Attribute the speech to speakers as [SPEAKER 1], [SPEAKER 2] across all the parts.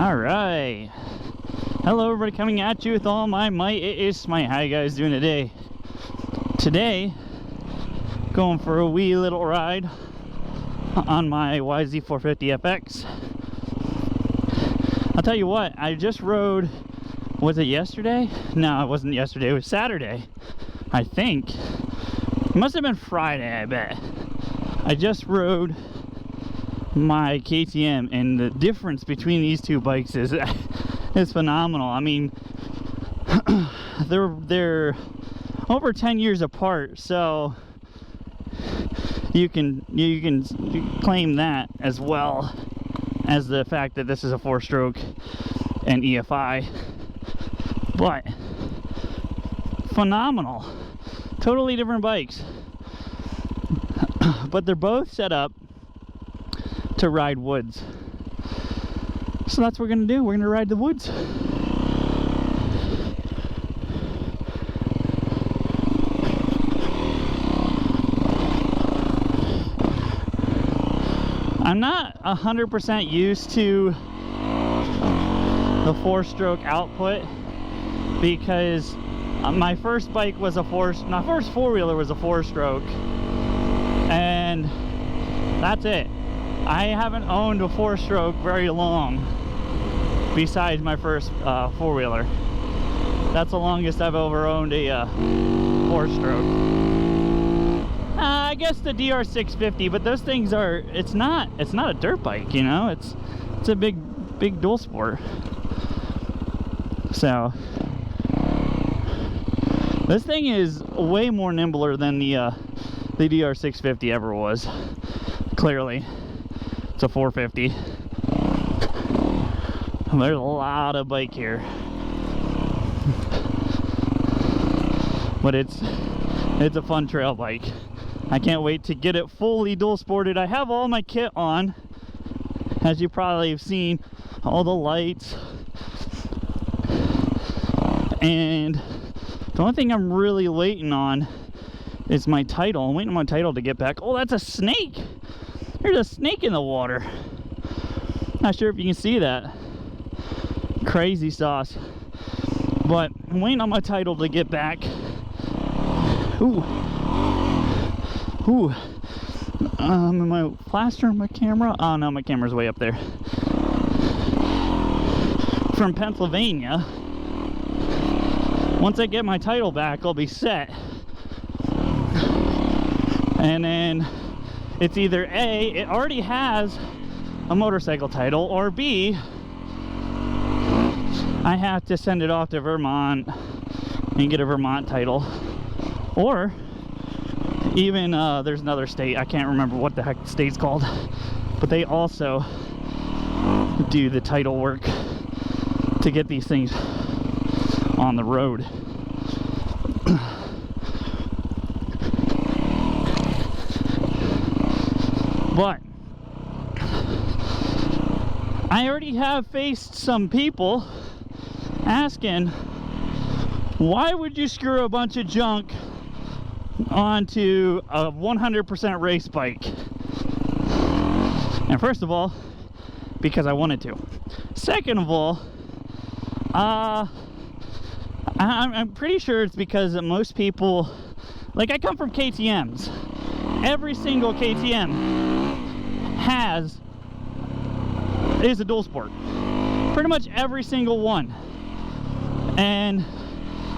[SPEAKER 1] All right, hello everybody, coming at you with all my might. It is Smite. How you guys doing today? Today, going for a wee little ride on my YZ450FX. I'll tell you what, I just rode, was it yesterday? No, it wasn't yesterday, it was Saturday, I think. It must have been Friday, I bet. I just rode my KTM, and the difference between these two bikes is phenomenal. I mean, they're over 10 years apart, so you can claim that, as well as the fact that this is a 4-stroke and EFI. But phenomenal, totally different bikes, but they're both set up to ride woods. So that's what we're gonna do. We're gonna ride the woods. I'm not 100% used to the 4-stroke output, because my first bike was my first 4-wheeler was a 4-stroke, and that's it. I haven't owned a 4-stroke very long, besides my first 4-wheeler. That's the longest I've ever owned a 4-stroke. I guess the DRZ450, but those things are, it's not a dirt bike, you know. It's a big dual sport. So this thing is way more nimbler than the DRZ450 ever was. Clearly. It's a 450. There's a lot of bike here, but it's a fun trail bike. I can't wait to get it fully dual sported. I have all my kit on, as you probably have seen, all the lights, and the only thing I'm really waiting on is my title. I'm waiting on my title to get back. Oh, that's a snake. There's a snake in the water. Not sure if you can see that. Crazy sauce. But I'm waiting on my title to get back. Ooh. Ooh. Am I plastering my camera? Oh no, my camera's way up there. From Pennsylvania. Once I get my title back, I'll be set. And then it's either A, it already has a motorcycle title, or B, I have to send it off to Vermont and get a Vermont title. Or even there's another state, I can't remember what the heck the state's called, but they also do the title work to get these things on the road. But I already have faced some people asking, why would you screw a bunch of junk onto a 100% race bike? And first of all, because I wanted to. Second of all, I'm pretty sure it's because most people, like, I come from KTMs. Every single KTM is a dual sport. Pretty much every single one. And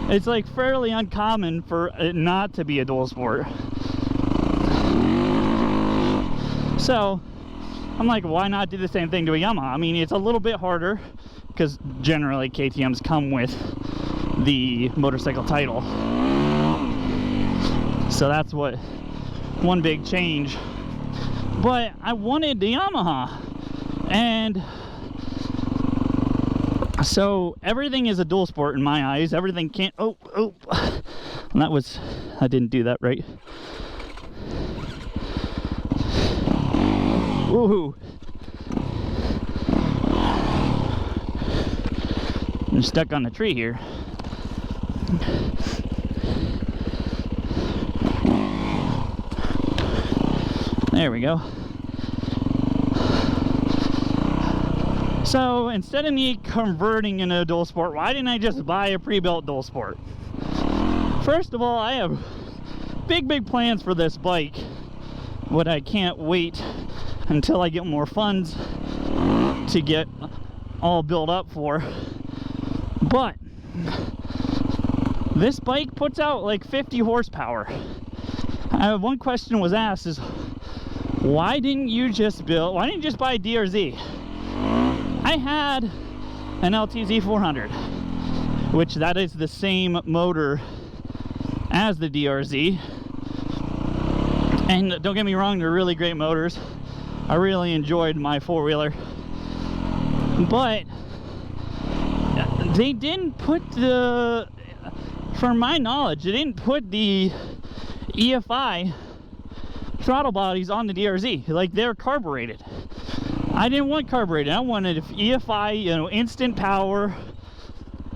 [SPEAKER 1] it's like fairly uncommon for it not to be a dual sport. So I'm like, why not do the same thing to a Yamaha? I mean, it's a little bit harder because generally KTMs come with the motorcycle title. So that's what one big change. But I wanted the Yamaha, and so everything is a dual sport in my eyes. Everything can't, oh, and that was, I didn't do that right. Woohoo. I'm stuck on the tree here. There we go. So instead of me converting into a dual sport, why didn't I just buy a pre-built dual sport? First of all, I have big plans for this bike, what I can't wait until I get more funds to get all built up for. But this bike puts out like 50 horsepower. One question was asked is, why didn't you just buy a DRZ? I had an LTZ400, which that is the same motor as the DRZ. And don't get me wrong, they're really great motors. I really enjoyed my four-wheeler. But they didn't put the, from my knowledge, they didn't put the EFI throttle bodies on the DRZ. Like, they're carbureted. I didn't want carbureted. I wanted EFI, you know, instant power,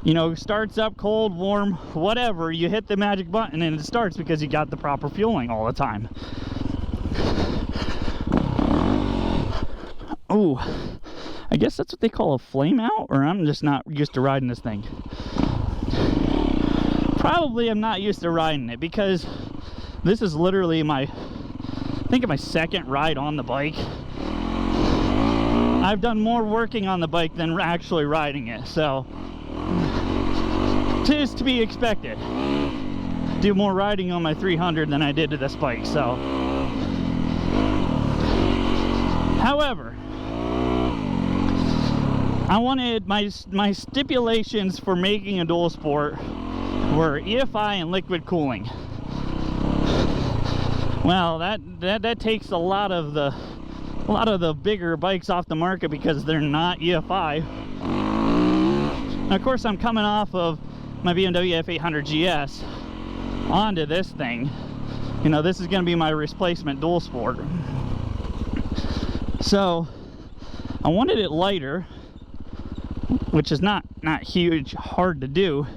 [SPEAKER 1] you know, starts up cold, warm, whatever. You hit the magic button and it starts because you got the proper fueling all the time. Oh, I guess that's what they call a flame out, or I'm just not used to riding this thing. Probably I'm not used to riding it because this is literally my, I think, my second ride on the bike. I've done more working on the bike than actually riding it, so it is to be expected. Do more riding on my 300 than I did to this bike, so. However, I wanted my stipulations for making a dual sport were EFI and liquid cooling. Well, that takes a lot of the bigger bikes off the market because they're not EFI. And of course, I'm coming off of my BMW F800 GS onto this thing. You know, this is going to be my replacement dual sport. So I wanted it lighter, which is not huge, hard to do,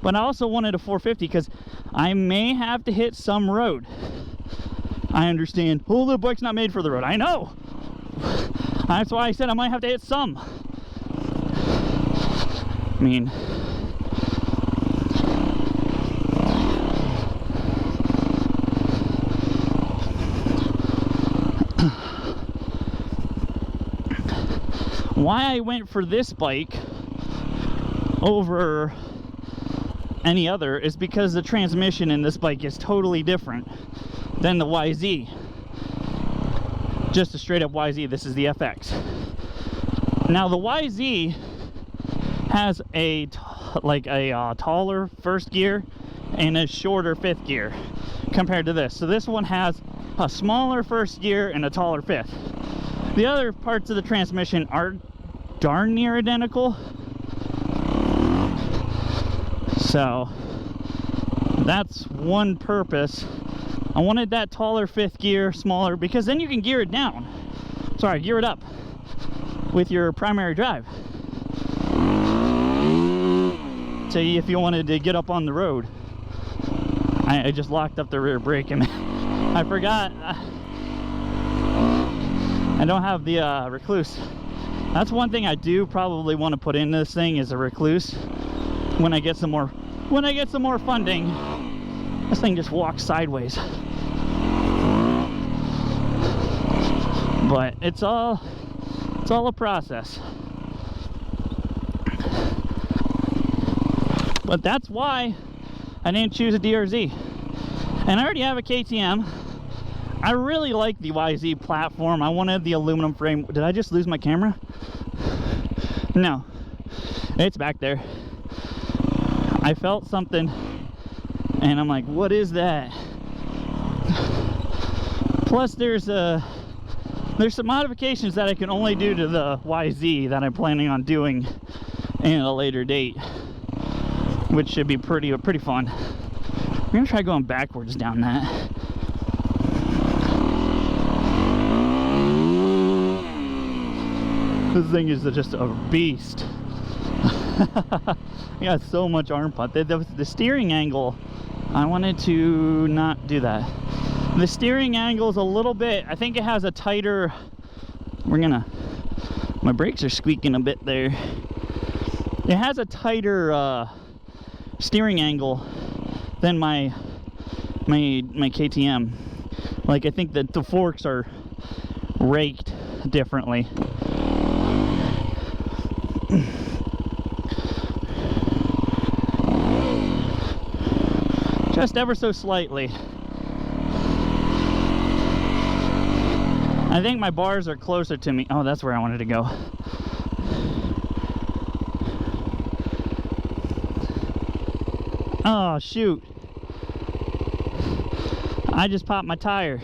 [SPEAKER 1] but I also wanted a 450 because I may have to hit some road. I understand, oh, the bike's not made for the road. I know. That's why I said I might have to hit some. I mean, why I went for this bike over any other is because the transmission in this bike is totally different than the YZ. Just a straight up YZ. This is the FX. Now the YZ has a taller first gear and a shorter fifth gear compared to this. So this one has a smaller first gear and a taller fifth. The other parts of the transmission are darn near identical. So that's one purpose. I wanted that taller fifth gear, smaller, because then you can gear it down. Sorry, gear it up with your primary drive. Say if you wanted to get up on the road. I just locked up the rear brake and I forgot. I don't have the recluse. That's one thing I do probably want to put in this thing is a recluse. When I get some more funding, this thing just walks sideways. But it's all a process. But that's why I didn't choose a DRZ. And I already have a KTM. I really like the YZ platform. I wanted the aluminum frame. Did I just lose my camera? No, it's back there. I felt something and I'm like, what is that? Plus there's some modifications that I can only do to the YZ that I'm planning on doing in a later date, which should be pretty fun. I'm gonna try going backwards down that. This thing is just a beast. I got so much arm punt. The steering angle, I wanted to not do that. The steering angle is a little bit, I think it has a tighter, we're gonna My brakes are squeaking a bit there. It has a tighter steering angle than my KTM. Like, I think that the forks are raked differently. Just ever so slightly. I think my bars are closer to me. Oh, that's where I wanted to go. Oh, shoot. I just popped my tire.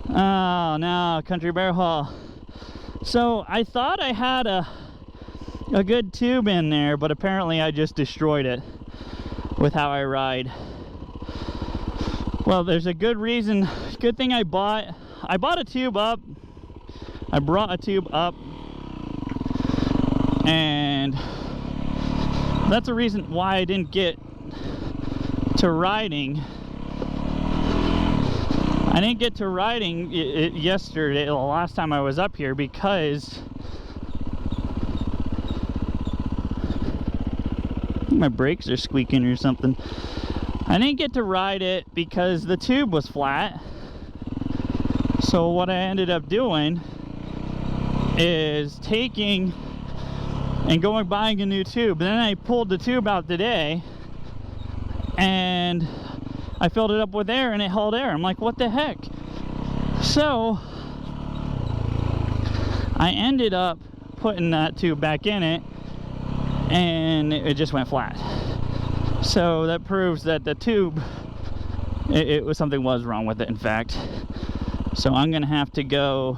[SPEAKER 1] Oh, no, Country Bear Hall. So, I thought I had a good tube in there, but apparently I just destroyed it with how I ride. Well, there's a good reason. Good thing I bought a tube up. I brought a tube up, and that's the reason why I didn't get to riding. I didn't get to riding yesterday, the last time I was up here, because my brakes are squeaking or something. I didn't get to ride it because the tube was flat. So what I ended up doing is taking and buying a new tube. And then I pulled the tube out today and I filled it up with air and it held air. I'm like, what the heck? So I ended up putting that tube back in it and it just went flat. So that proves that the tube, it was something was wrong with it, in fact. So I'm gonna have to go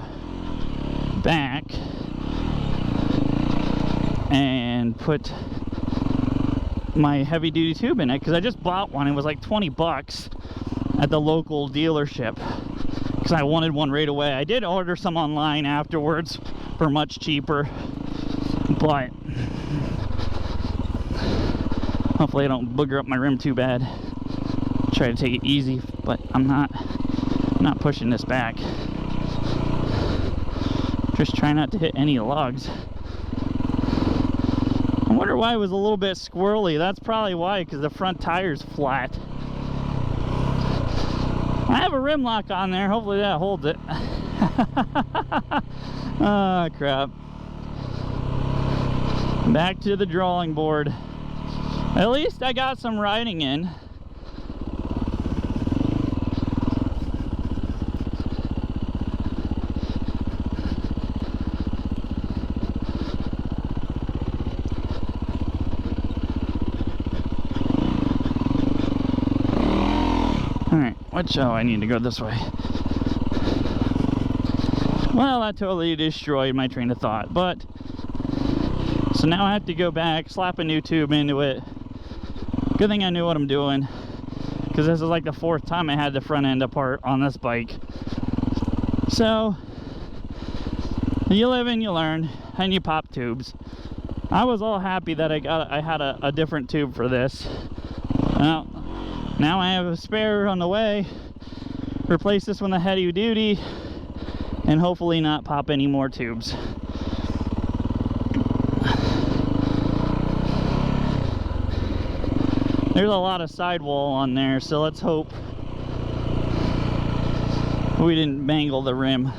[SPEAKER 1] back and put my heavy duty tube in it, because I just bought one. It was like 20 bucks at the local dealership because I wanted one right away. I did order some online afterwards for much cheaper, but hopefully I don't booger up my rim too bad. Try to take it easy, but I'm not pushing this back. Just try not to hit any logs. I wonder why it was a little bit squirrely. That's probably why, because the front tire's flat. I have a rim lock on there. Hopefully that holds it. Oh, crap. Back to the drawing board. At least I got some riding in. Alright, oh, I need to go this way. Well, that totally destroyed my train of thought, but so now I have to go back, slap a new tube into it. Good thing I knew what I'm doing, because this is like the 4th time I had the front end apart on this bike. So you live and you learn, and you pop tubes. I was all happy that I had a different tube for this. Well, now I have a spare on the way. Replace this one with heavy duty, and hopefully not pop any more tubes. There's a lot of sidewall on there, so let's hope we didn't mangle the rim.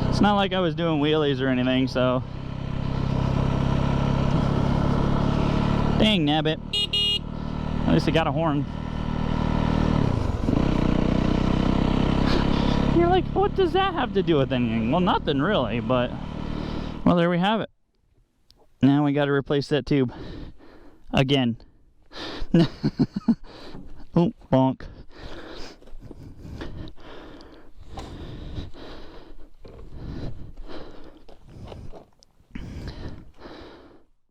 [SPEAKER 1] It's not like I was doing wheelies or anything, so. Dang nabbit. At least it got a horn. You're like, what does that have to do with anything? Well, nothing really, but well, there we have it. Now we got to replace that tube again. Oh, bonk.